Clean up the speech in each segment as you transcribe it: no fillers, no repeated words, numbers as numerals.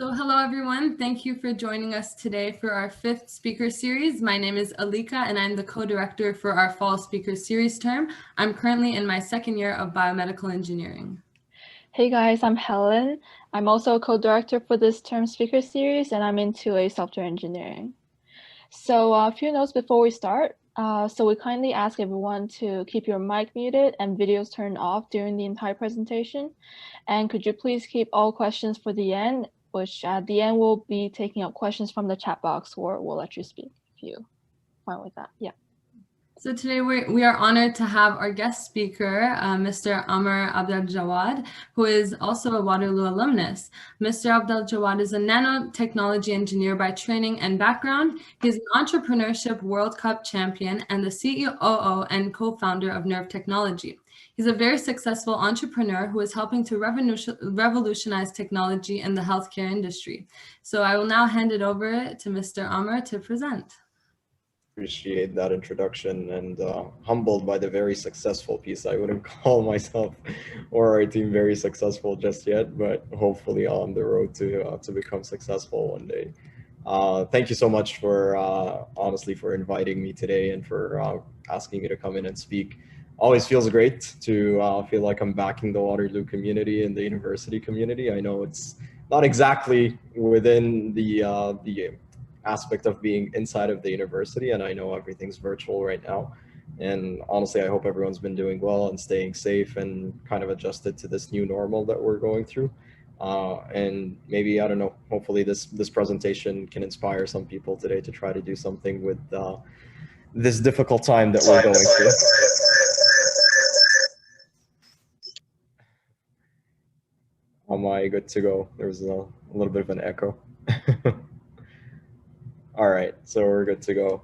So hello everyone, thank you for joining us today for our 5th speaker series. My name is Alika and I'm the co-director for our fall speaker series term. I'm currently in my 2nd year of biomedical engineering. Hey guys, I'm Helen. I'm also a co-director for this term speaker series and I'm into software engineering. So a few notes before we start. So we kindly ask everyone to keep your mic muted and videos turned off during the entire presentation. And could you please keep all questions for the end, which at the end we'll be taking up questions from the chat box, or we'll let you speak if you fine with that. Yeah. So today we are honored to have our guest speaker, Mr. Amr Abdelgawad, who is also a Waterloo alumnus. Mr. Abdelgawad is a nanotechnology engineer by training and background. He's an entrepreneurship World Cup champion and the CEO and co-founder of NERv Technology. He's a very successful entrepreneur who is helping to revolutionize technology in the healthcare industry. So I will now hand it over to Mr. Amr to present. Appreciate that introduction and humbled by the very successful piece. I wouldn't call myself or our team very successful just yet, but hopefully on the road to become successful one day. Thank you so much for honestly for inviting me today and for asking me to come in and speak. Always feels great to feel like I'm backing the Waterloo community and the university community. I know it's not exactly within the aspect of being inside of the university, and I know everything's virtual right now, and honestly I hope everyone's been doing well and staying safe and kind of adjusted to this new normal that we're going through, and maybe, I don't know, hopefully this presentation can inspire some people today to try to do something with this difficult time that we're going through. Am I good to go? There's a little bit of an echo. All right, so we're good to go.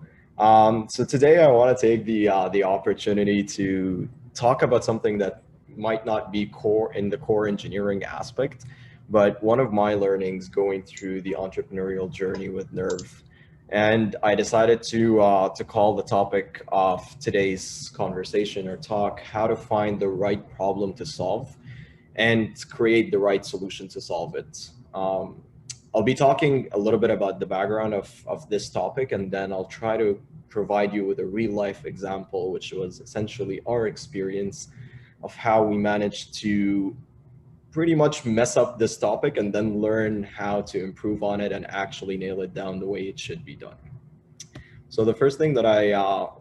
So today I want to take the opportunity to talk about something that might not be core in the core engineering aspect, but one of my learnings going through the entrepreneurial journey with NERv. And I decided to call the topic of today's conversation or talk how to find the right problem to solve and create the right solution to solve it. I'll be talking a little bit about the background of this topic, and then I'll try to provide you with a real life example, which was essentially our experience of how we managed to pretty much mess up this topic and then learn how to improve on it and actually nail it down the way it should be done. So the first thing that I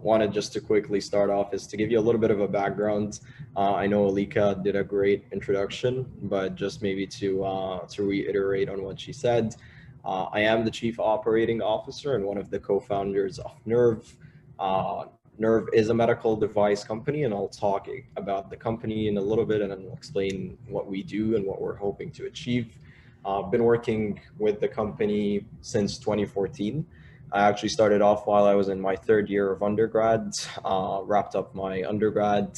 wanted just to quickly start off is to give you a little bit of a background. I know Alika did a great introduction, but just maybe to reiterate on what she said, I am the Chief Operating Officer and one of the co-founders of NERv. NERv is a medical device company, and I'll talk about the company in a little bit and then we'll explain what we do and what we're hoping to achieve. I've been working with the company since 2014. I actually started off while I was in my 3rd year of undergrad, wrapped up my undergrad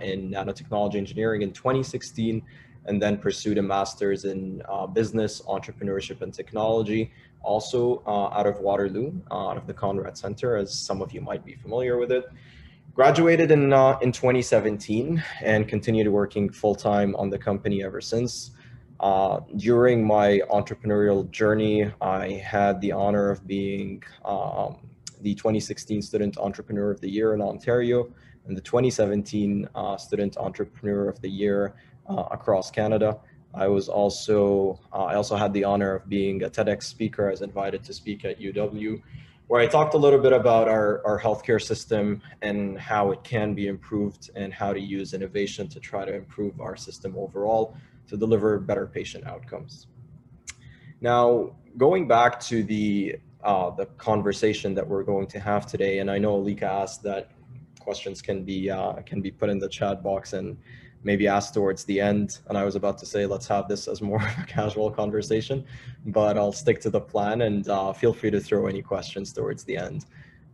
in nanotechnology engineering in 2016, and then pursued a master's in business, entrepreneurship, and technology, also out of Waterloo, out of the Conrad Center, as some of you might be familiar with it. Graduated in 2017 and continued working full-time on the company ever since. During my entrepreneurial journey, I had the honor of being the 2016 Student Entrepreneur of the Year in Ontario and the 2017 Student Entrepreneur of the Year across Canada. I also had the honor of being a TEDx speaker. I was invited to speak at UW, where I talked a little bit about our healthcare system and how it can be improved and how to use innovation to try to improve our system overall to deliver better patient outcomes. Now, going back to the conversation that we're going to have today, and I know Alika asked that questions can be put in the chat box and maybe asked towards the end. And I was about to say, let's have this as more of a casual conversation, but I'll stick to the plan and feel free to throw any questions towards the end.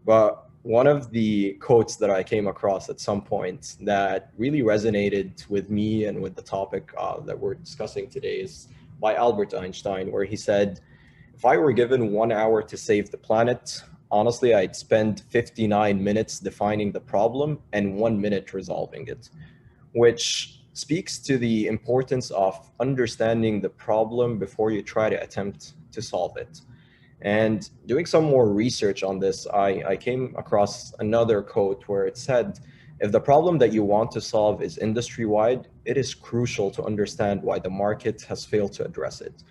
But one of the quotes that I came across at some point that really resonated with me and with the topic that we're discussing today is by Albert Einstein, where he said, if I were given 1 hour to save the planet, honestly, I'd spend 59 minutes defining the problem and 1 minute resolving it, which speaks to the importance of understanding the problem before you try to attempt to solve it. And doing some more research on this, I came across another quote where it said, if the problem that you want to solve is industry-wide, it is crucial to understand why the market has failed to address it,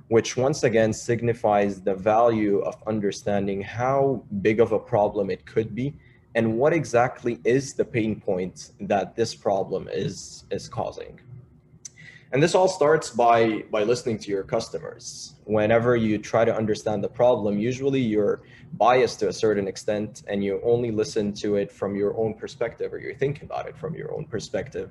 which once again signifies the value of understanding how big of a problem it could be and what exactly is the pain point that this problem is causing. And this all starts by listening to your customers. Whenever you try to understand the problem, usually you're biased to a certain extent and you only listen to it from your own perspective, or you think about it from your own perspective,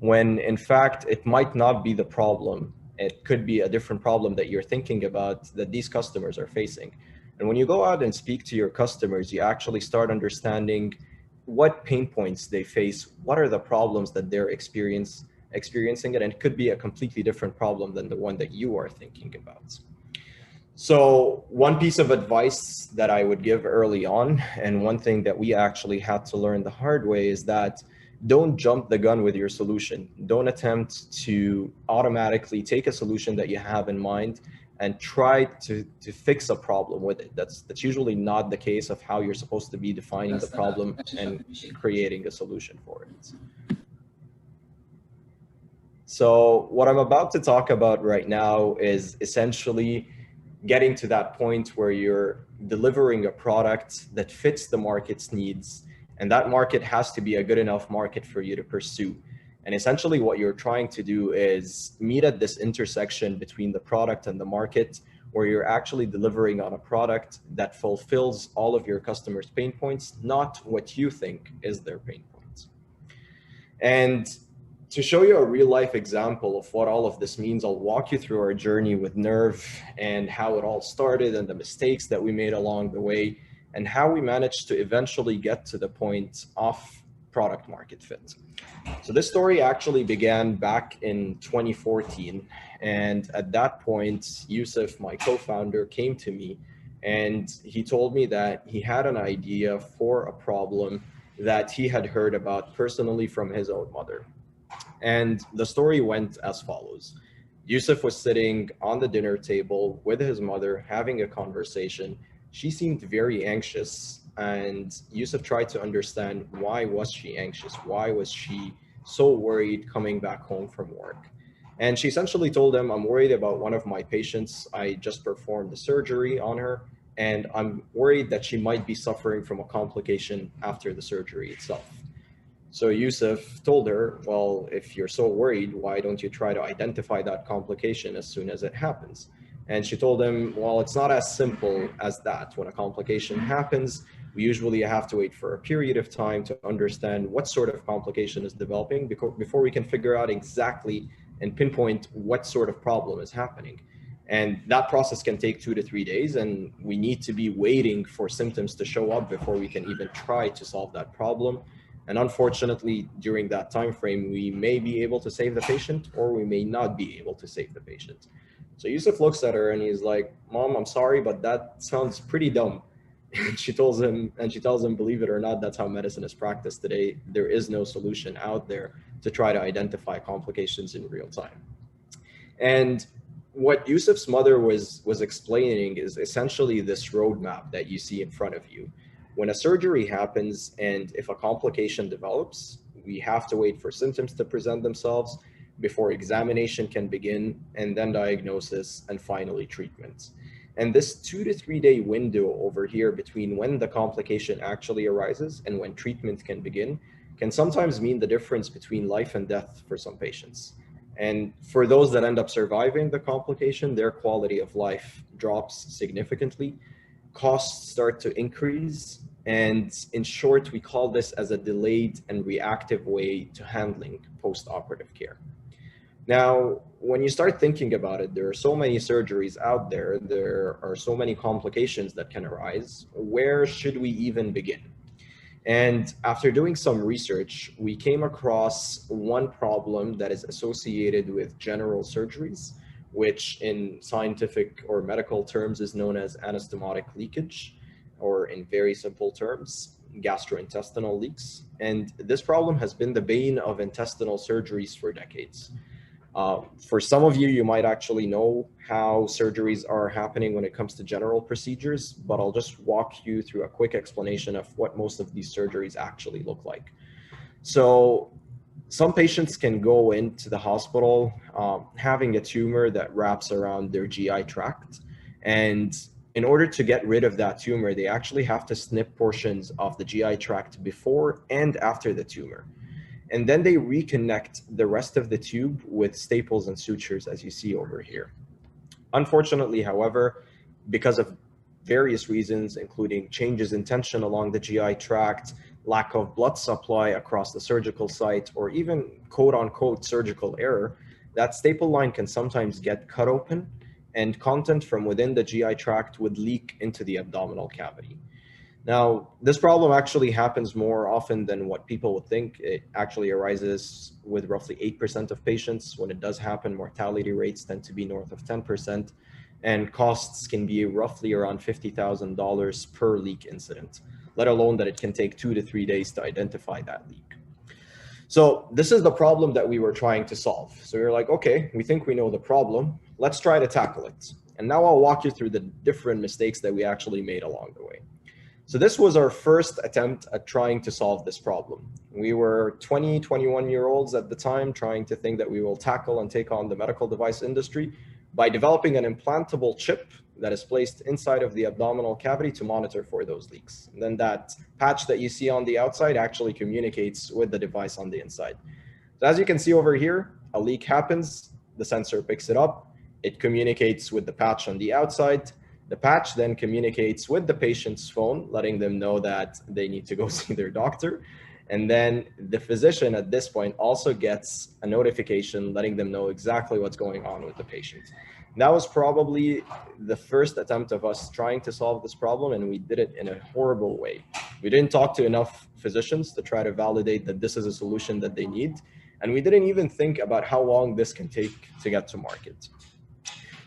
when in fact it might not be the problem. It could be a different problem that you're thinking about that these customers are facing. And when you go out and speak to your customers, you actually start understanding what pain points they face, what are the problems that they're experiencing it, and it could be a completely different problem than the one that you are thinking about. So one piece of advice that I would give early on, and one thing that we actually had to learn the hard way, is that don't jump the gun with your solution. Don't attempt to automatically take a solution that you have in mind and try to fix a problem with it. That's usually not the case of how you're supposed to be defining the problem and creating a solution for it. So what I'm about to talk about right now is essentially getting to that point where you're delivering a product that fits the market's needs, and that market has to be a good enough market for you to pursue. And essentially what you're trying to do is meet at this intersection between the product and the market, where you're actually delivering on a product that fulfills all of your customers' pain points, not what you think is their pain points. And to show you a real life example of what all of this means, I'll walk you through our journey with NERv and how it all started and the mistakes that we made along the way and how we managed to eventually get to the point of product market fit. So this story actually began back in 2014. And at that point, Yusuf, my co-founder, came to me and he told me that he had an idea for a problem that he had heard about personally from his own mother. And the story went as follows. Yusuf was sitting on the dinner table with his mother having a conversation. She seemed very anxious, and Yusuf tried to understand why was she anxious? Why was she so worried coming back home from work? And she essentially told him, I'm worried about one of my patients. I just performed the surgery on her, and I'm worried that she might be suffering from a complication after the surgery itself. So Yusuf told her, well, if you're so worried, why don't you try to identify that complication as soon as it happens? And she told him, well, it's not as simple as that. When a complication happens, we usually have to wait for a period of time to understand what sort of complication is developing before we can figure out exactly and pinpoint what sort of problem is happening. And that process can take 2 to 3 days, and we need to be waiting for symptoms to show up before we can even try to solve that problem. And unfortunately, during that time frame, we may be able to save the patient or we may not be able to save the patient. So Yusuf looks at her and he's like, Mom, I'm sorry, but that sounds pretty dumb. And she tells him, believe it or not, that's how medicine is practiced today. There is no solution out there to try to identify complications in real time. And what Yusuf's mother was explaining is essentially this roadmap that you see in front of you. When a surgery happens and if a complication develops, we have to wait for symptoms to present themselves before examination can begin, and then diagnosis, and finally treatment. And this 2 to 3 day window over here between when the complication actually arises and when treatment can begin can sometimes mean the difference between life and death for some patients. And for those that end up surviving the complication, their quality of life drops significantly. Costs start to increase, and in short, we call this as a delayed and reactive way to handling post-operative care. Now, when you start thinking about it, there are so many surgeries out there, there are so many complications that can arise. Where should we even begin? And after doing some research, we came across one problem that is associated with general surgeries, which in scientific or medical terms is known as anastomotic leakage, or in very simple terms, gastrointestinal leaks. And this problem has been the bane of intestinal surgeries for decades. For some of you, you might actually know how surgeries are happening when it comes to general procedures, but I'll just walk you through a quick explanation of what most of these surgeries actually look like. So some patients can go into the hospital having a tumor that wraps around their GI tract. And in order to get rid of that tumor, they actually have to snip portions of the GI tract before and after the tumor. And then they reconnect the rest of the tube with staples and sutures, as you see over here. Unfortunately, however, because of various reasons, including changes in tension along the GI tract, lack of blood supply across the surgical site, or even quote unquote surgical error, that staple line can sometimes get cut open and content from within the GI tract would leak into the abdominal cavity. Now, this problem actually happens more often than what people would think. It actually arises with roughly 8% of patients. When it does happen, mortality rates tend to be north of 10%, and costs can be roughly around $50,000 per leak incident, let alone that it can take 2 to 3 days to identify that leak. So this is the problem that we were trying to solve. So we were like, okay, we think we know the problem. Let's try to tackle it. And now I'll walk you through the different mistakes that we actually made along the way. So this was our first attempt at trying to solve this problem. We were 20, 21-year-olds at the time trying to think that we will tackle and take on the medical device industry by developing an implantable chip that is placed inside of the abdominal cavity to monitor for those leaks. And then that patch that you see on the outside actually communicates with the device on the inside. So as you can see over here, a leak happens, the sensor picks it up, it communicates with the patch on the outside. The patch then communicates with the patient's phone, letting them know that they need to go see their doctor. And then the physician at this point also gets a notification letting them know exactly what's going on with the patient. And that was probably the first attempt of us trying to solve this problem, and we did it in a horrible way. We didn't talk to enough physicians to try to validate that this is a solution that they need. And we didn't even think about how long this can take to get to market.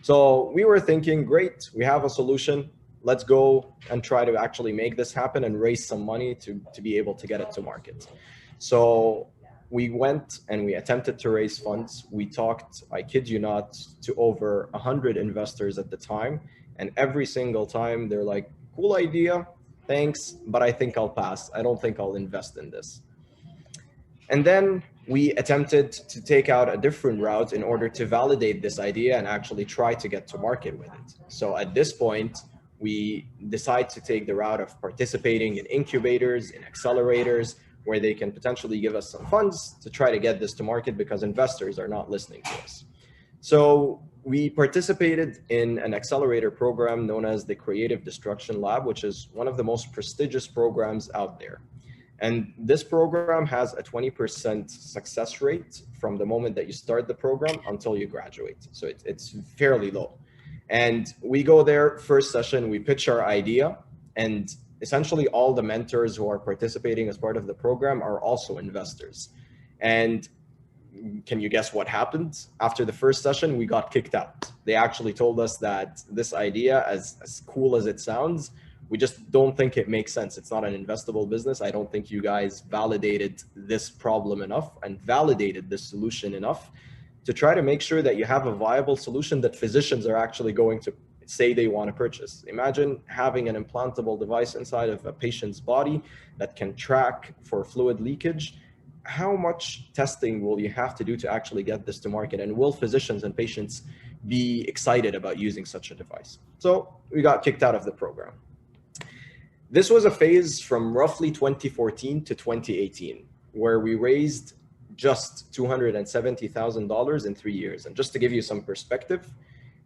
So we were thinking, great, we have a solution. Let's go and try to actually make this happen and raise some money to be able to get it to market. So we went and we attempted to raise funds. We talked, I kid you not, to over 100 investors at the time. And every single time they're like, cool idea, thanks, but I think I'll pass. I don't think I'll invest in this. And then we attempted to take out a different route in order to validate this idea and actually try to get to market with it. So at this point, we decide to take the route of participating in incubators, in accelerators, where they can potentially give us some funds to try to get this to market because investors are not listening to us. So we participated in an accelerator program known as the Creative Destruction Lab, which is one of the most prestigious programs out there. And this program has a 20% success rate from the moment that you start the program until you graduate. So it's fairly low. And we go there, first session, we pitch our idea, and essentially all the mentors who are participating as part of the program are also investors. And can you guess what happened? After the first session, we got kicked out. They actually told us that this idea, as cool as it sounds, we just don't think it makes sense. It's not an investable business. I don't think you guys validated this problem enough and validated this solution enough to try to make sure that you have a viable solution that physicians are actually going to say they want to purchase. Imagine having an implantable device inside of a patient's body that can track for fluid leakage. How much testing will you have to do to actually get this to market? And will physicians and patients be excited about using such a device? So we got kicked out of the program. This was a phase from roughly 2014 to 2018, where we raised just $270,000 in 3 years. And just to give you some perspective,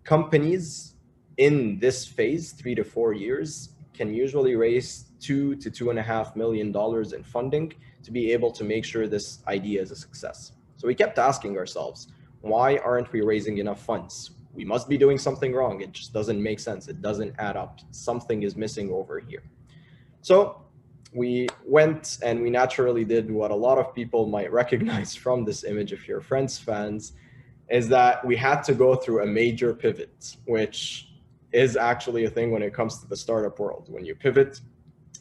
companies in this phase, 3 to 4 years, can usually raise $2 to $2.5 million in funding to be able to make sure this idea is a success. So we kept asking ourselves, why aren't we raising enough funds? We must be doing something wrong. It just doesn't make sense. It doesn't add up. Something is missing over here. So we went and we naturally did what a lot of people might recognize from this image, if you're Friends fans, is that we had to go through a major pivot, which is actually a thing when it comes to the startup world. When you pivot,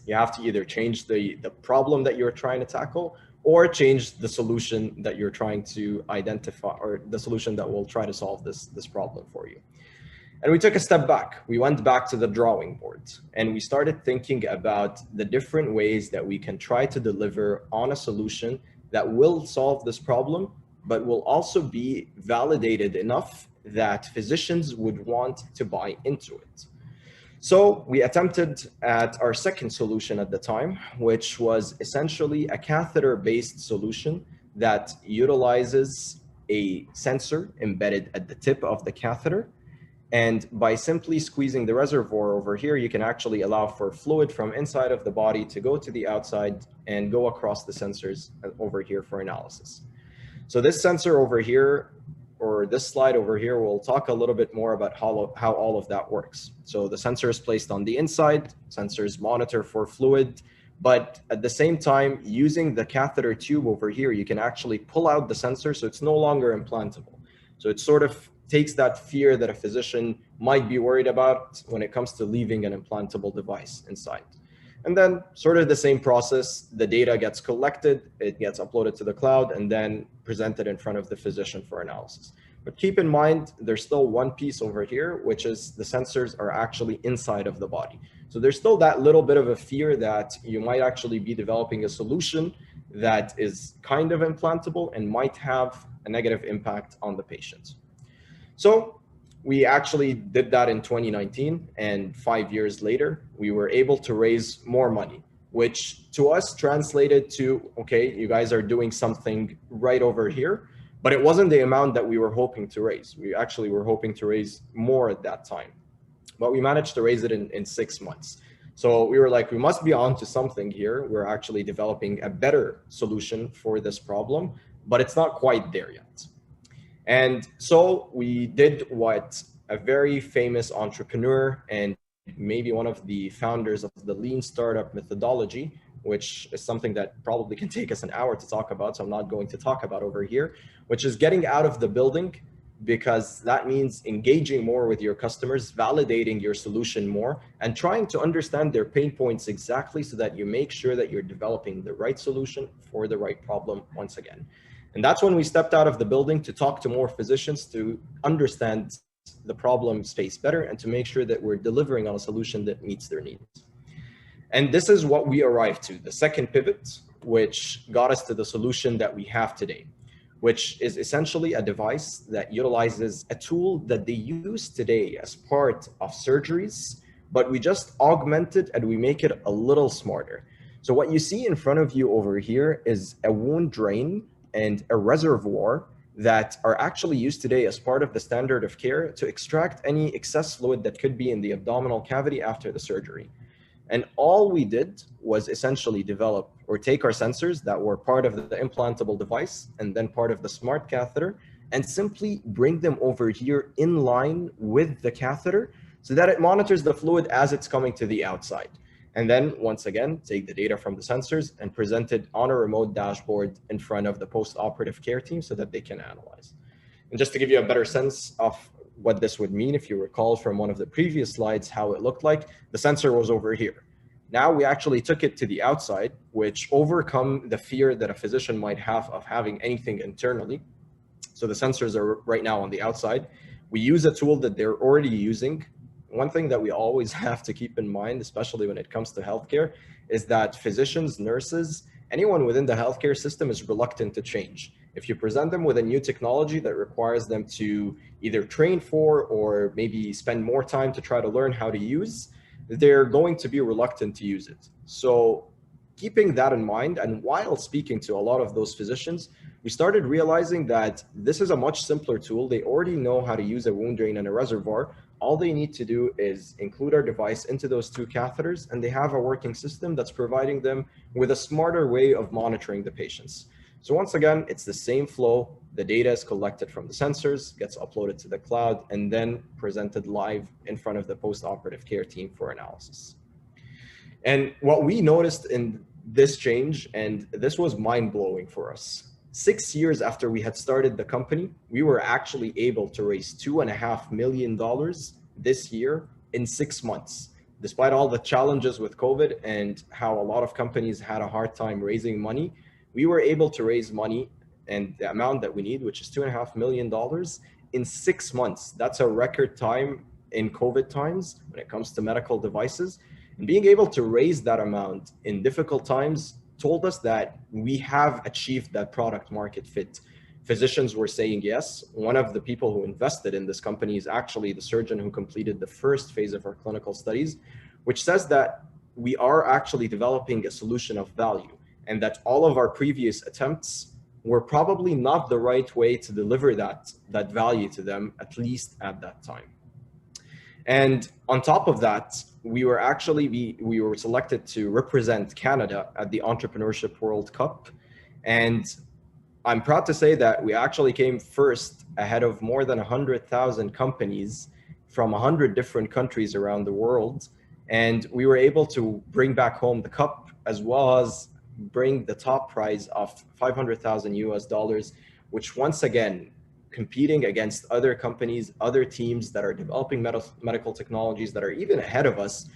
You have to either change the problem that you're trying to tackle or change the solution that you're trying to identify, or the solution that will try to solve this problem for you. And we took a step back. We went back to the drawing board and we started thinking about the different ways that we can try to deliver on a solution that will solve this problem, but will also be validated enough that physicians would want to buy into it. So we attempted at our second solution at the time, which was essentially a catheter-based solution that utilizes a sensor embedded at the tip of the catheter. And by simply squeezing the reservoir over here, you can actually allow for fluid from inside of the body to go to the outside and go across the sensors over here for analysis. So this sensor over here, or this slide over here, will talk a little bit more about how all of that works. So the sensor is placed on the inside, sensors monitor for fluid, but at the same time, using the catheter tube over here, you can actually pull out the sensor so it's no longer implantable. So it sort of takes that fear that a physician might be worried about when it comes to leaving an implantable device inside. And then sort of the same process, the data gets collected, it gets uploaded to the cloud, and then presented in front of the physician for analysis. But keep in mind, there's still one piece over here, which is the sensors are actually inside of the body. So there's still that little bit of a fear that you might actually be developing a solution that is kind of implantable and might have a negative impact on the patient. So we actually did that in 2019, and 5 years later, we were able to raise more money, which to us translated to, okay, you guys are doing something right over here, but it wasn't the amount that we were hoping to raise. We actually were hoping to raise more at that time, but we managed to raise it in 6 months. So we were like, we must be on to something here. We're actually developing a better solution for this problem, but it's not quite there yet. And so we did what a very famous entrepreneur and maybe one of the founders of the lean startup methodology, which is something that probably can take us an hour to talk about, so I'm not going to talk about over here, which is getting out of the building, because that means engaging more with your customers, validating your solution more, and trying to understand their pain points exactly so that you make sure that you're developing the right solution for the right problem once again. And that's when we stepped out of the building to talk to more physicians to understand the problem space better and to make sure that we're delivering on a solution that meets their needs. And this is what we arrived to, the second pivot, which got us to the solution that we have today, which is essentially a device that utilizes a tool that they use today as part of surgeries, but we just augment it and we make it a little smarter. So what you see in front of you over here is a wound drain and a reservoir that are actually used today as part of the standard of care to extract any excess fluid that could be in the abdominal cavity after the surgery. And all we did was essentially develop or take our sensors that were part of the implantable device and then part of the smart catheter and simply bring them over here in line with the catheter so that it monitors the fluid as it's coming to the outside. And then once again, take the data from the sensors and present it on a remote dashboard in front of the post-operative care team so that they can analyze. And just to give you a better sense of what this would mean, if you recall from one of the previous slides, how it looked like, the sensor was over here. Now we actually took it to the outside, which overcome the fear that a physician might have of having anything internally. So the sensors are right now on the outside. We use a tool that they're already using. One thing that we always have to keep in mind, especially when it comes to healthcare, is that physicians, nurses, anyone within the healthcare system is reluctant to change. If you present them with a new technology that requires them to either train for or maybe spend more time to try to learn how to use, they're going to be reluctant to use it. So keeping that in mind, and while speaking to a lot of those physicians, we started realizing that this is a much simpler tool. They already know how to use a wound drain and a reservoir. All they need to do is include our device into those two catheters, and they have a working system that's providing them with a smarter way of monitoring the patients. So once again, it's the same flow. The data is collected from the sensors, gets uploaded to the cloud, and then presented live in front of the post-operative care team for analysis. And what we noticed in this change, and this was mind-blowing for us, 6 years after we had started the company, we were actually able to raise $2.5 million this year in 6 months. despite all the challenges with COVID and how a lot of companies had a hard time raising money, we were able to raise money and the amount that we need, which is $2.5 million in 6 months. That's a record time in COVID times when it comes to medical devices. And being able to raise that amount in difficult times told us that we have achieved that product market fit. Physicians were saying yes. One of the people who invested in this company is actually the surgeon who completed the first phase of our clinical studies, which says that we are actually developing a solution of value, and that all of our previous attempts were probably not the right way to deliver that value to them, at least at that time. And on top of that, we were selected to represent Canada at the Entrepreneurship World Cup. And I'm proud to say that we actually came first ahead of more than 100,000 companies from 100 different countries around the world. And we were able to bring back home the cup, as well as bring the top prize of $500,000, which once again, competing against other companies, other teams that are developing medical technologies that are even ahead of us,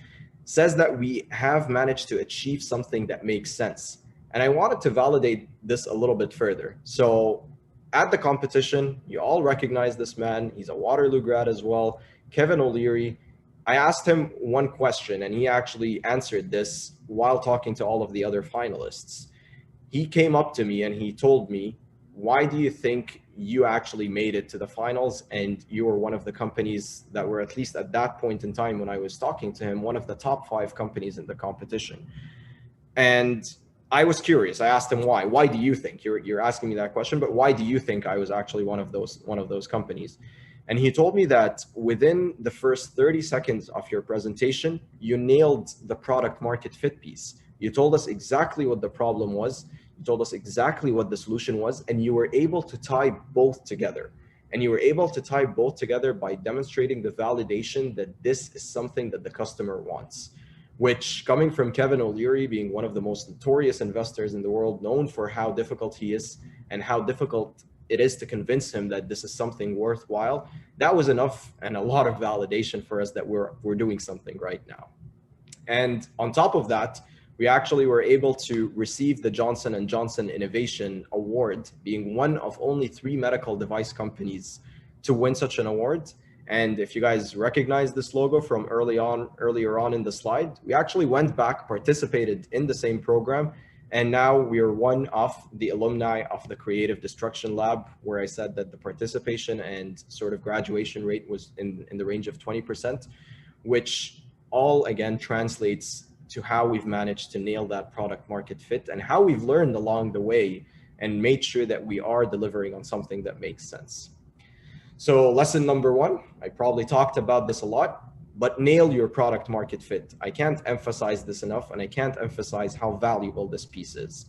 says that we have managed to achieve something that makes sense. And I wanted to validate this a little bit further. So at the competition, you all recognize this man. He's a Waterloo grad as well, Kevin OLeary. I asked him one question, and he actually answered this while talking to all of the other finalists. He came up to me and he told me, why do you think you actually made it to the finals and you were one of the companies that were, at least at that point in time when I was talking to him, one of the top 5 companies in the competition? And I was curious. I asked him why. Why do you think? You're asking me that question, but why do you think I was actually one of those companies? And he told me that within the first 30 seconds of your presentation, you nailed the product market fit piece. You told us exactly what the problem was. You told us exactly what the solution was, and you were able to tie both together. And you were able to tie both together by demonstrating the validation that this is something that the customer wants, which, coming from Kevin OLeary, being one of the most notorious investors in the world, known for how difficult he is and how difficult it is to convince him that this is something worthwhile, that was enough and a lot of validation for us that we're doing something right now. And on top of that, we actually were able to receive the Johnson & Johnson Innovation Award, being one of only 3 medical device companies to win such an award. And if you guys recognize this logo from earlier on in the slide, we actually went back, participated in the same program, and now we are one of the alumni of the Creative Destruction Lab, where I said that the participation and sort of graduation rate was in the range of 20%, which all again translates to how we've managed to nail that product market fit and how we've learned along the way and made sure that we are delivering on something that makes sense. So lesson number 1, I probably talked about this a lot, but nail your product market fit. I can't emphasize this enough, and I can't emphasize how valuable this piece is.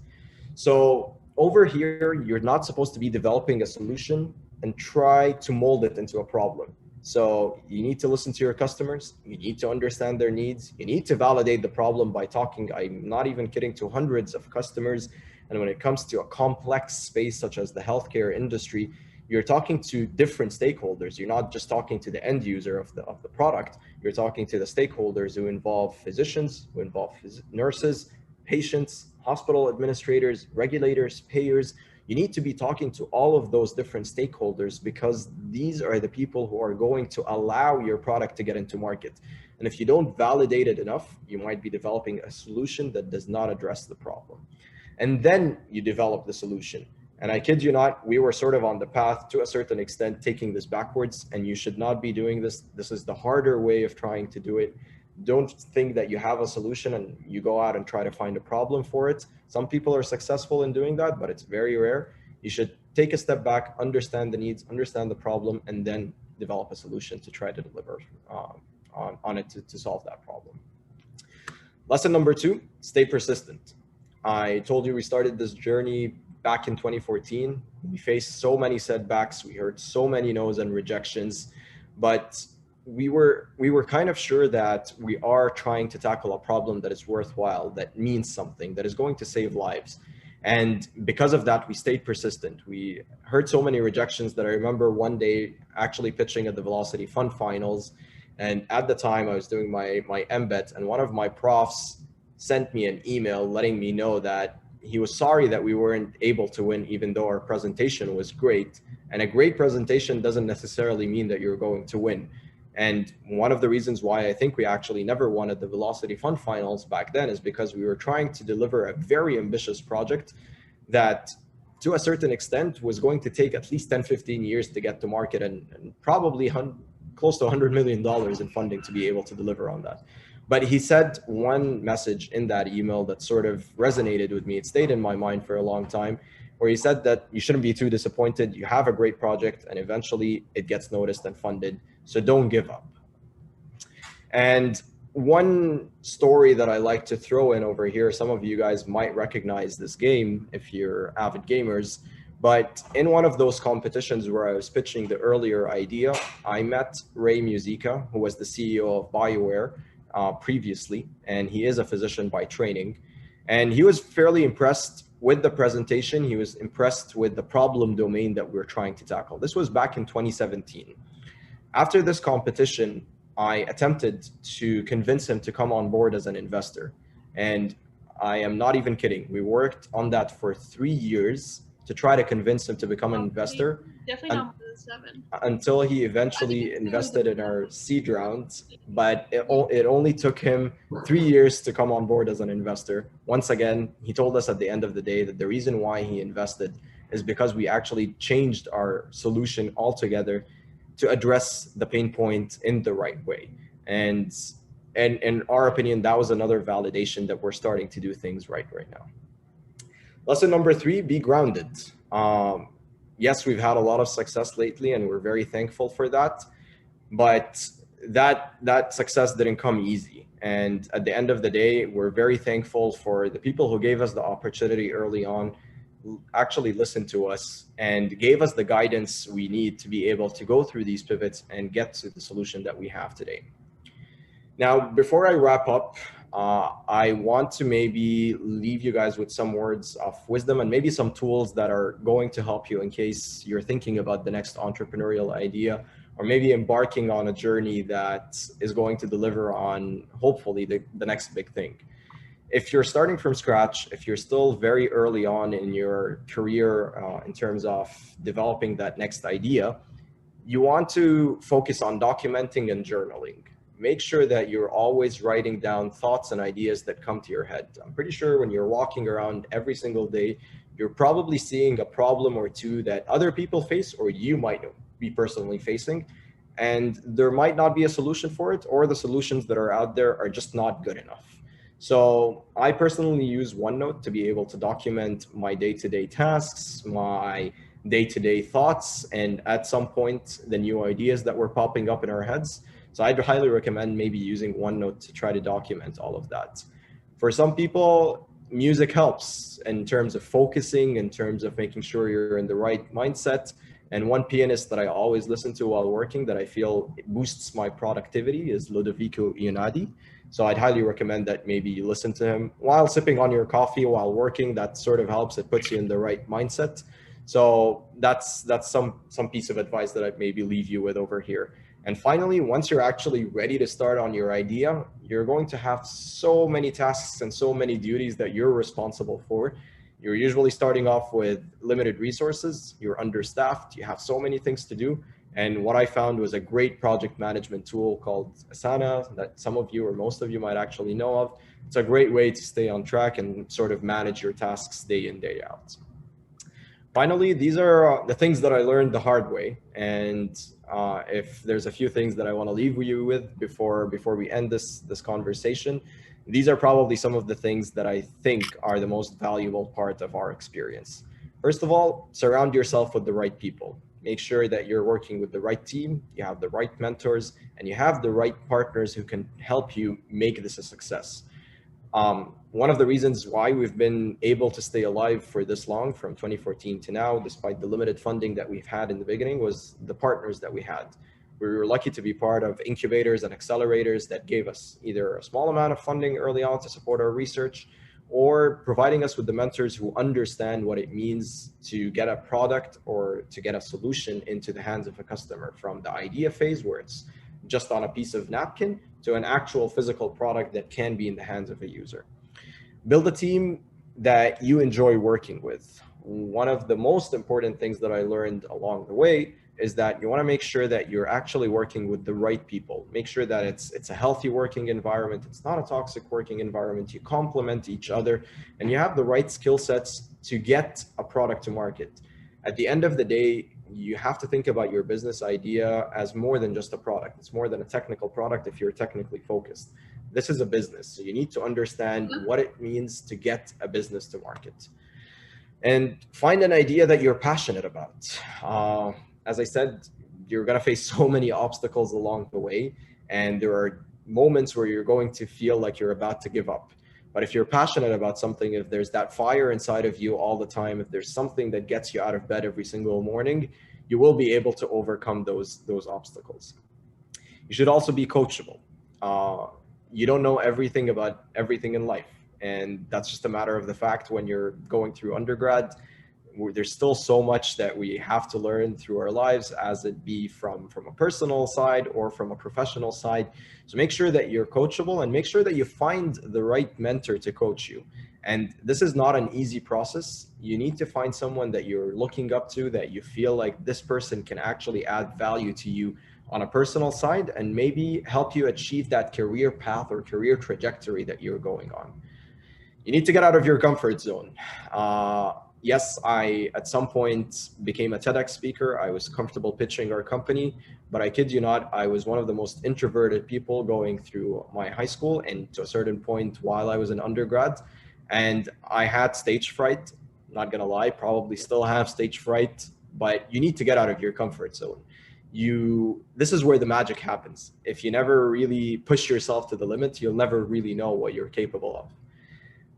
So over here, you're not supposed to be developing a solution and try to mold it into a problem. So you need to listen to your customers. You need to understand their needs. You need to validate the problem by talking, I'm not even kidding, to hundreds of customers. And when it comes to a complex space such as the healthcare industry, you're talking to different stakeholders. You're not just talking to the end user of the product. You're talking to the stakeholders who involve physicians, who involve nurses, patients, hospital administrators, regulators, payers. You need to be talking to all of those different stakeholders, because these are the people who are going to allow your product to get into market. And if you don't validate it enough, you might be developing a solution that does not address the problem. And then you develop the solution. And I kid you not, we were sort of on the path to a certain extent, taking this backwards, and you should not be doing this. This is the harder way of trying to do it. Don't think that you have a solution and you go out and try to find a problem for it. Some people are successful in doing that, but it's very rare. You should take a step back, understand the needs, understand the problem, and then develop a solution to try to deliver on it to solve that problem. Lesson number 2, stay persistent. I told you we started this journey back in 2014. We faced so many setbacks. We heard so many no's and rejections, but we were kind of sure that we are trying to tackle a problem that is worthwhile, that means something, that is going to save lives. And because of that, we stayed persistent. We heard so many rejections that I remember one day actually pitching at the Velocity Fund finals, And at the time I was doing my MBET, and one of my profs sent me an email letting me know that he was sorry that we weren't able to win, even though our presentation was great. And a great presentation doesn't necessarily mean that you're going to win. And one of the reasons why I think we actually never won at the Velocity Fund Finals back then is because we were trying to deliver a very ambitious project that, to a certain extent, was going to take at least 10, 15 years to get to market, and probably close to $100 million in funding to be able to deliver on that. But he said one message in that email that sort of resonated with me. It stayed in my mind for a long time, where he said that you shouldn't be too disappointed. You have a great project and eventually it gets noticed and funded. So don't give up. And one story that I like to throw in over here, some of you guys might recognize this game if you're avid gamers, but in one of those competitions where I was pitching the earlier idea, I met Ray Musica, who was the CEO of Bioware previously, and he is a physician by training. And he was fairly impressed with the presentation. He was impressed with the problem domain that we're trying to tackle. This was back in 2017. After this competition, I attempted to convince him to come on board as an investor. And I am not even kidding. We worked on that for 3 years to try to convince him to become an investor. Definitely not more than 7. Until he eventually invested in our seed round. But it only took him 3 years to come on board as an investor. Once again, he told us at the end of the day that the reason why he invested is because we actually changed our solution altogether to address the pain point in the right way. And in our opinion, that was another validation that we're starting to do things right now. Lesson number 3, be grounded. Yes, we've had a lot of success lately and we're very thankful for that, but that success didn't come easy. And at the end of the day, we're very thankful for the people who gave us the opportunity early on, actually listened to us and gave us the guidance we need to be able to go through these pivots and get to the solution that we have today. Now, before I wrap up, I want to maybe leave you guys with some words of wisdom and maybe some tools that are going to help you in case you're thinking about the next entrepreneurial idea, or maybe embarking on a journey that is going to deliver on, hopefully, the next big thing. If you're starting from scratch, if you're still very early on in your career in terms of developing that next idea, you want to focus on documenting and journaling. Make sure that you're always writing down thoughts and ideas that come to your head. I'm pretty sure when you're walking around every single day, you're probably seeing a problem or two that other people face, or you might be personally facing, and there might not be a solution for it, or the solutions that are out there are just not good enough. So I personally use OneNote to be able to document my day-to-day tasks, my day-to-day thoughts, and at some point, the new ideas that were popping up in our heads. So I'd highly recommend maybe using OneNote to try to document all of that. For some people, music helps in terms of focusing, in terms of making sure you're in the right mindset. And one pianist that I always listen to while working that I feel it boosts my productivity is Ludovico Ionadi. So I'd highly recommend that maybe you listen to him while sipping on your coffee while working. That sort of helps. It puts you in the right mindset. So that's some piece of advice that I'd maybe leave you with over here. And finally, once you're actually ready to start on your idea, you're going to have so many tasks and so many duties that you're responsible for. You're usually starting off with limited resources, you're understaffed, you have so many things to do. And what I found was a great project management tool called Asana that some of you or most of you might actually know of. It's a great way to stay on track and sort of manage your tasks day in, day out. Finally, these are the things that I learned the hard way. And if there's a few things that I want to leave you with before we end this conversation, these are probably some of the things that I think are the most valuable part of our experience. First of all, surround yourself with the right people. Make sure that you're working with the right team, you have the right mentors, and you have the right partners who can help you make this a success. One of the reasons why we've been able to stay alive for this long, from 2014 to now, despite the limited funding that we've had in the beginning, was the partners that we had. We were lucky to be part of incubators and accelerators that gave us either a small amount of funding early on to support our research, or providing us with the mentors who understand what it means to get a product or to get a solution into the hands of a customer, from the idea phase where it's just on a piece of napkin to an actual physical product that can be in the hands of a user. Build a team that you enjoy working with. One of the most important things that I learned along the way is that you want to make sure that you're actually working with the right people. Make sure that it's a healthy working environment. It's not a toxic working environment. You complement each other and you have the right skill sets to get a product to market. At the end of the day, you have to think about your business idea as more than just a product. It's more than a technical product if you're technically focused. This is a business, so you need to understand what it means to get a business to market. And find an idea that you're passionate about. As I said, you're going to face so many obstacles along the way, and there are moments where you're going to feel like you're about to give up. But if you're passionate about something, if there's that fire inside of you all the time, if there's something that gets you out of bed every single morning, you will be able to overcome those obstacles. You should also be coachable. You don't know everything about everything in life. And that's just a matter of the fact when you're going through undergrad, there's still so much that we have to learn through our lives, as it be from a personal side or from a professional side. So make sure that you're coachable and make sure that you find the right mentor to coach you. And this is not an easy process. You need to find someone that you're looking up to, that you feel like this person can actually add value to you on a personal side and maybe help you achieve that career path or career trajectory that you're going on. You need to get out of your comfort zone. Yes, I at some point became a TEDx speaker. I was comfortable pitching our company, but I kid you not, I was one of the most introverted people going through my high school and to a certain point while I was an undergrad. And I had stage fright, not gonna lie, probably still have stage fright, but you need to get out of your comfort zone. This is where the magic happens. If you never really push yourself to the limit, you'll never really know what you're capable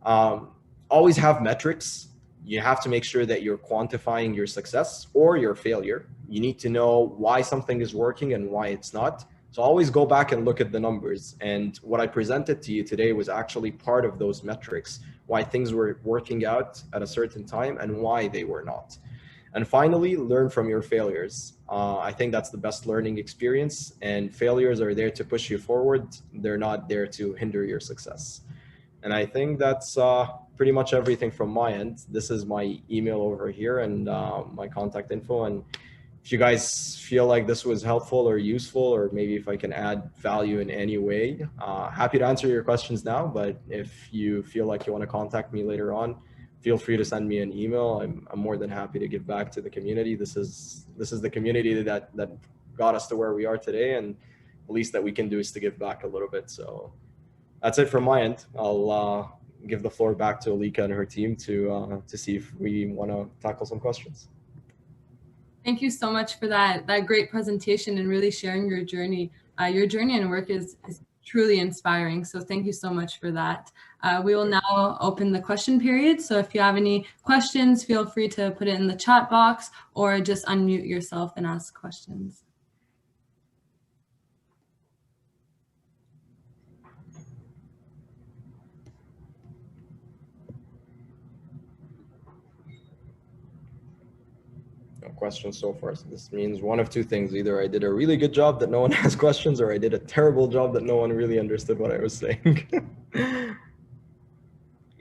of. Always have metrics. You have to make sure that you're quantifying your success or your failure. You need to know why something is working and why it's not. So always go back and look at the numbers. And what I presented to you today was actually part of those metrics, why things were working out at a certain time and why they were not. And finally, learn from your failures. I think that's the best learning experience, and failures are there to push you forward. They're not there to hinder your success. And I think that's pretty much everything from my end. This is my email over here and my contact info. And if you guys feel like this was helpful or useful, or maybe if I can add value in any way, happy to answer your questions now. But if you feel like you want to contact me later on, feel free to send me an email. I'm more than happy to give back to the community. This is the community that got us to where we are today, and the least that we can do is to give back a little bit. So that's it from my end. I'll give the floor back to Alika and her team to see if we want to tackle some questions. Thank you so much for that great presentation and really sharing your journey. Your journey and work is truly inspiring. So thank you so much for that. We will now open the question period. So if you have any questions, feel free to put it in the chat box or just unmute yourself and ask questions. No questions so far. So this means one of two things. Either I did a really good job that no one has questions, or I did a terrible job that no one really understood what I was saying.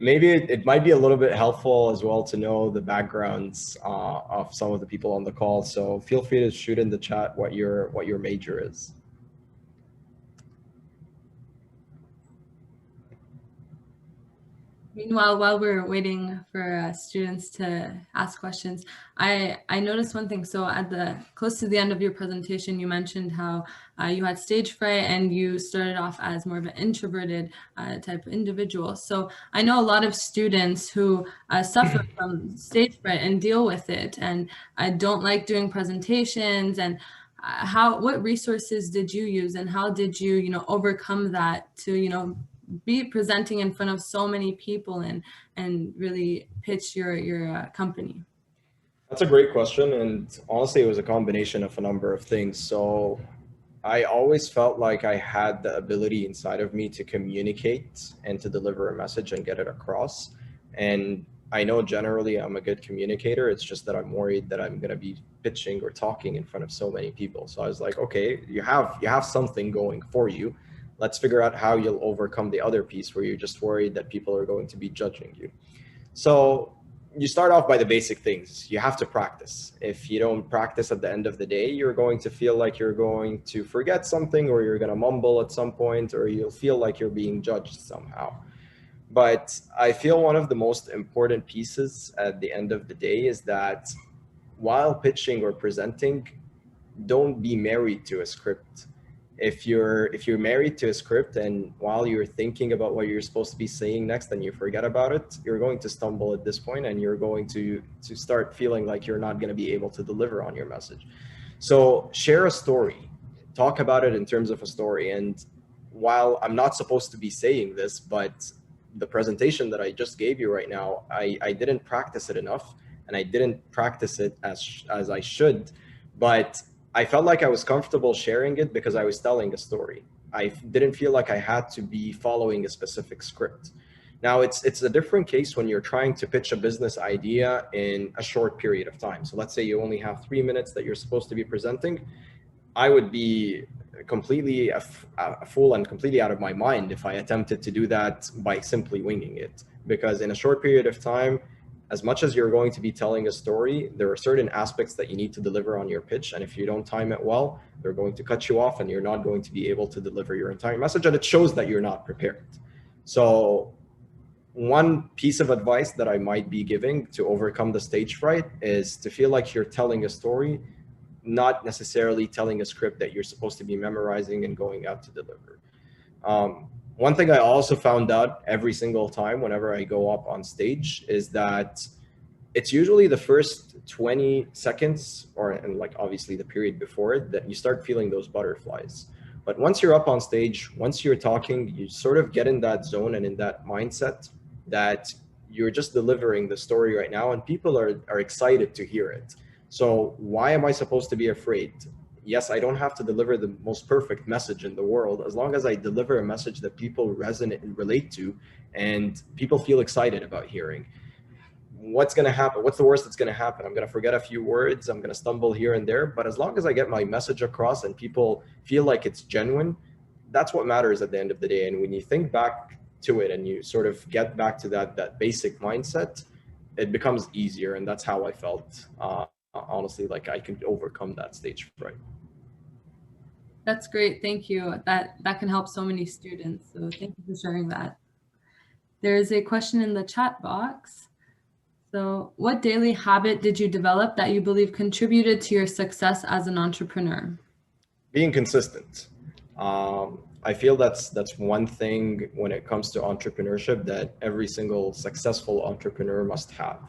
Maybe it might be a little bit helpful as well to know the backgrounds of some of the people on the call. So feel free to shoot in the chat what your major is. Meanwhile, while we're waiting for students to ask questions, I noticed one thing. So close to the end of your presentation, you mentioned how you had stage fright and you started off as more of an introverted type of individual. So I know a lot of students who suffer from stage fright and deal with it, and I don't like doing presentations. And what resources did you use, and how did you overcome that to be presenting in front of so many people and really pitch your company? That's a great question. And honestly, it was a combination of a number of things. So I always felt like I had the ability inside of me to communicate and to deliver a message and get it across. And I know generally I'm a good communicator. It's just that I'm worried that I'm going to be pitching or talking in front of so many people. So I was like, okay, you have something going for you. Let's figure out how you'll overcome the other piece where you're just worried that people are going to be judging you. So you start off by the basic things. You have to practice. If you don't practice at the end of the day, you're going to feel like you're going to forget something, or you're going to mumble at some point, or you'll feel like you're being judged somehow. But I feel one of the most important pieces at the end of the day is that while pitching or presenting, don't be married to a script. If you're married to a script and while you're thinking about what you're supposed to be saying next and you forget about it, you're going to stumble at this point, and you're going to start feeling like you're not going to be able to deliver on your message. So share a story, talk about it in terms of a story. And while I'm not supposed to be saying this, but the presentation that I just gave you right now, I didn't practice it enough, and I didn't practice it as I should, but I felt like I was comfortable sharing it because I was telling a story. I didn't feel like I had to be following a specific script. Now it's a different case when you're trying to pitch a business idea in a short period of time. So let's say you only have 3 minutes that you're supposed to be presenting. I would be completely a fool and completely out of my mind if I attempted to do that by simply winging it, because in a short period of time, as much as you're going to be telling a story, there are certain aspects that you need to deliver on your pitch. And if you don't time it well, they're going to cut you off and you're not going to be able to deliver your entire message. And it shows that you're not prepared. So one piece of advice that I might be giving to overcome the stage fright is to feel like you're telling a story, not necessarily telling a script that you're supposed to be memorizing and going out to deliver. One thing I also found out every single time whenever I go up on stage is that it's usually the first 20 seconds and like obviously the period before it that you start feeling those butterflies. But once you're up on stage, once you're talking, you sort of get in that zone and in that mindset that you're just delivering the story right now and people are excited to hear it. So why am I supposed to be afraid? Yes, I don't have to deliver the most perfect message in the world, as long as I deliver a message that people resonate and relate to and people feel excited about hearing. What's going to happen? What's the worst that's going to happen? I'm going to forget a few words. I'm going to stumble here and there. But as long as I get my message across and people feel like it's genuine, that's what matters at the end of the day. And when you think back to it and you sort of get back to that basic mindset, it becomes easier. And that's how I felt. Honestly, like I could overcome that stage fright. That's great. Thank you. That can help so many students. So thank you for sharing that. There's a question in the chat box. So what daily habit did you develop that you believe contributed to your success as an entrepreneur? Being consistent. I feel that's one thing when it comes to entrepreneurship that every single successful entrepreneur must have.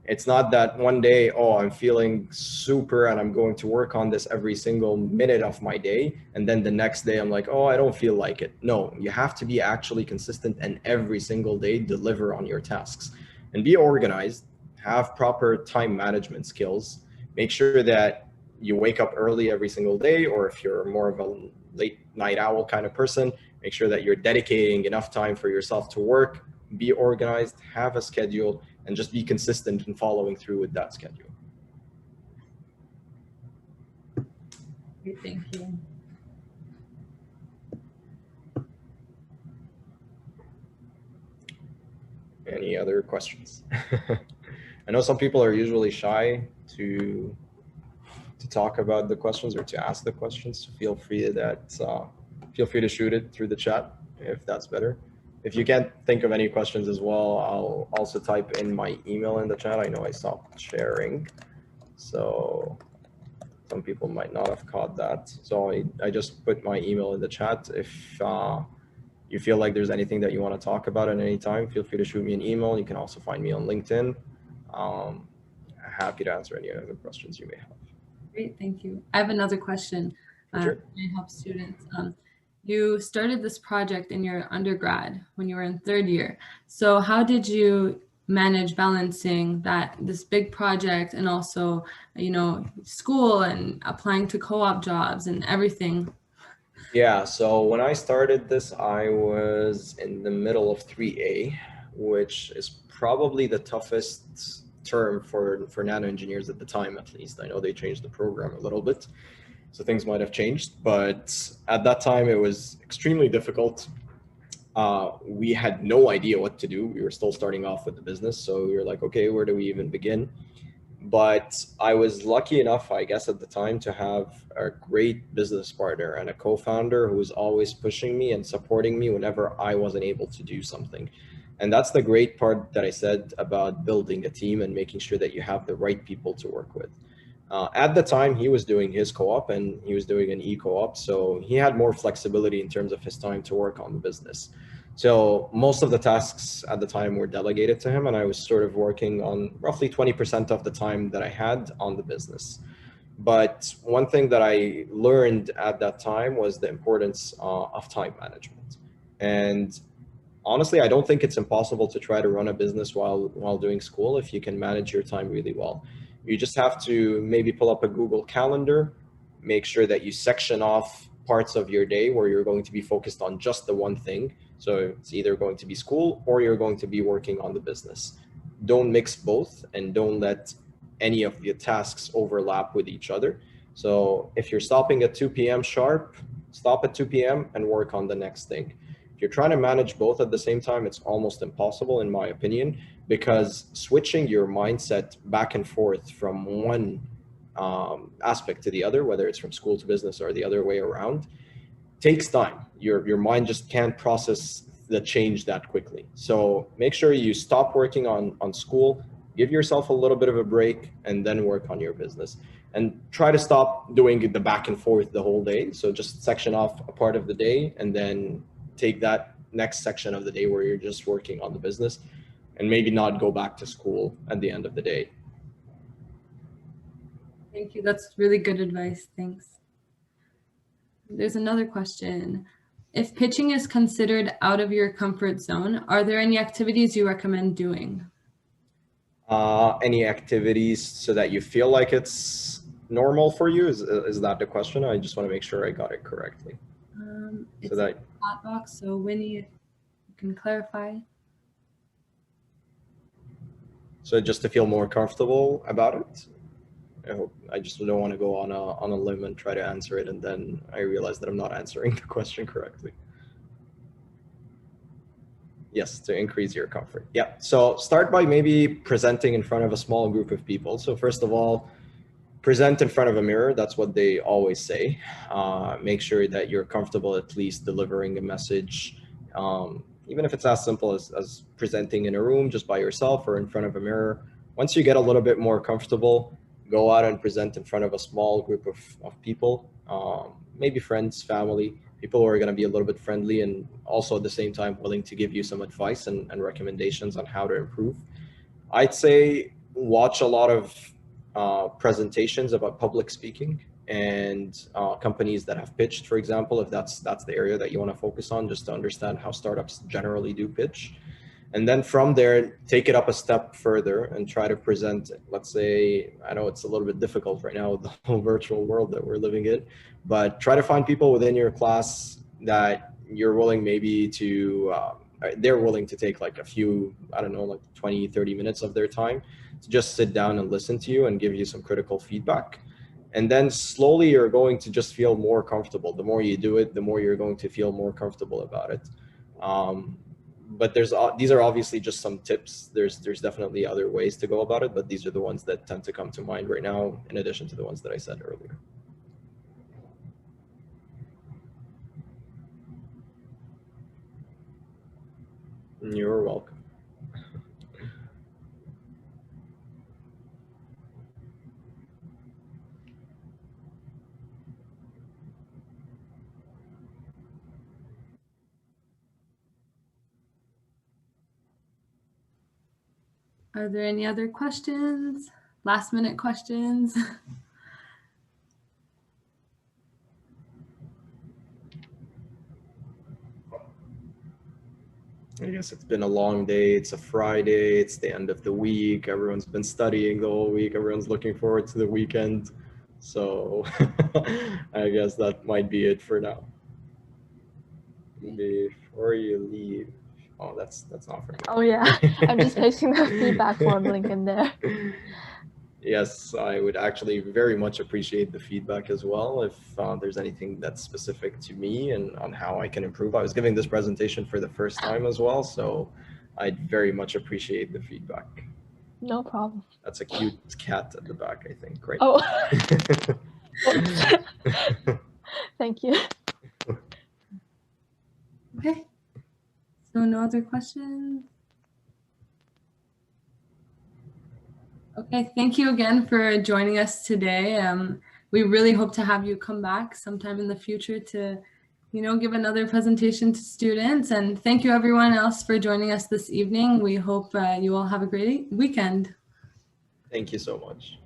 It's not that one day, oh, I'm feeling super and I'm going to work on this every single minute of my day. And then the next day I'm like, oh, I don't feel like it. No, you have to be actually consistent and every single day deliver on your tasks and be organized, have proper time management skills, make sure that you wake up early every single day, or if you're more of a late night owl kind of person, make sure that you're dedicating enough time for yourself to work, be organized, have a schedule, and just be consistent in following through with that schedule. Thank you. Any other questions? I know some people are usually shy to talk about the questions or to ask the questions. Feel free to shoot it through the chat if that's better. If you can't think of any questions as well, I'll also type in my email in the chat. I know I stopped sharing, so some people might not have caught that. So I just put my email in the chat. If you feel like there's anything that you want to talk about at any time, feel free to shoot me an email. You can also find me on LinkedIn. Happy to answer any other questions you may have. Great, thank you. I have another question. Sure. I help students. You started this project in your undergrad when you were in 3rd year. So how did you manage balancing this big project and also, school and applying to co-op jobs and everything? Yeah, so when I started this, I was in the middle of 3A, which is probably the toughest term for nano engineers at the time, at least. I know they changed the program a little bit, so things might have changed, but at that time it was extremely difficult. We had no idea what to do. We were still starting off with the business, so we were like, okay, where do we even begin? But I was lucky enough, I guess, at the time to have a great business partner and a co-founder who was always pushing me and supporting me whenever I wasn't able to do something. And that's the great part that I said about building a team and making sure that you have the right people to work with. At the time, he was doing his co-op and he was doing an e-co-op, so he had more flexibility in terms of his time to work on the business. So most of the tasks at the time were delegated to him, and I was sort of working on roughly 20% of the time that I had on the business. But one thing that I learned at that time was the importance of time management. And honestly, I don't think it's impossible to try to run a business while doing school if you can manage your time really well. You just have to maybe pull up a Google Calendar, make sure that you section off parts of your day where you're going to be focused on just the one thing. So it's either going to be school or you're going to be working on the business. Don't mix both and don't let any of the tasks overlap with each other. So if you're stopping at 2 p.m. sharp, stop at 2 p.m. and work on the next thing. If you're trying to manage both at the same time, it's almost impossible in my opinion, because switching your mindset back and forth from one aspect to the other, whether it's from school to business or the other way around, takes time. Your mind just can't process the change that quickly. So make sure you stop working on school, give yourself a little bit of a break, and then work on your business. And try to stop doing the back and forth the whole day. So just section off a part of the day and then take that next section of the day where you're just working on the business, and maybe not go back to school at the end of the day. Thank you. That's really good advice. Thanks. There's another question. If pitching is considered out of your comfort zone, are there any activities you recommend doing? Any activities so that you feel like it's normal for you? Is that the question? I just want to make sure I got it correctly. It's so that a hot box. So Winnie, if you can clarify. So just to feel more comfortable about it. I just don't want to go on a limb and try to answer it, and then I realize that I'm not answering the question correctly. Yes, to increase your comfort. Yeah, so start by maybe presenting in front of a small group of people. So first of all, present in front of a mirror. That's what they always say. Make sure that you're comfortable at least delivering a message, even if it's as simple as presenting in a room just by yourself or in front of a mirror. Once you get a little bit more comfortable, go out and present in front of a small group of people, maybe friends, family, people who are going to be a little bit friendly and also at the same time willing to give you some advice and recommendations on how to improve. I'd say watch a lot of presentations about public speaking and companies that have pitched, for example, if that's the area that you want to focus on, just to understand how startups generally do pitch. And then from there, take it up a step further and try to present, let's say, I know it's a little bit difficult right now with the whole virtual world that we're living in, but try to find people within your class that you're willing maybe to, they're willing to take like a few, I don't know, like 20, 30 minutes of their time to just sit down and listen to you and give you some critical feedback. And then slowly you're going to just feel more comfortable. The more you do it, the more you're going to feel more comfortable about it. But these are obviously just some tips. There's definitely other ways to go about it, but these are the ones that tend to come to mind right now, in addition to the ones that I said earlier. You're welcome. Are there any other questions? Last minute questions? I guess it's been a long day. It's a Friday. It's the end of the week. Everyone's been studying the whole week. Everyone's looking forward to the weekend. So I guess that might be it for now. Before you leave, Oh, that's not for me. Oh yeah, I'm just pasting the feedback form link in there. Yes, I would actually very much appreciate the feedback as well if there's anything that's specific to me and on how I can improve. I was giving this presentation for the first time as well, so I'd very much appreciate the feedback. No problem. That's a cute cat at the back, I think. Great. Oh, thank you. Okay. So no other questions? Okay, thank you again for joining us today. We really hope to have you come back sometime in the future to, give another presentation to students. And thank you everyone else for joining us this evening. We hope you all have a great weekend. Thank you so much.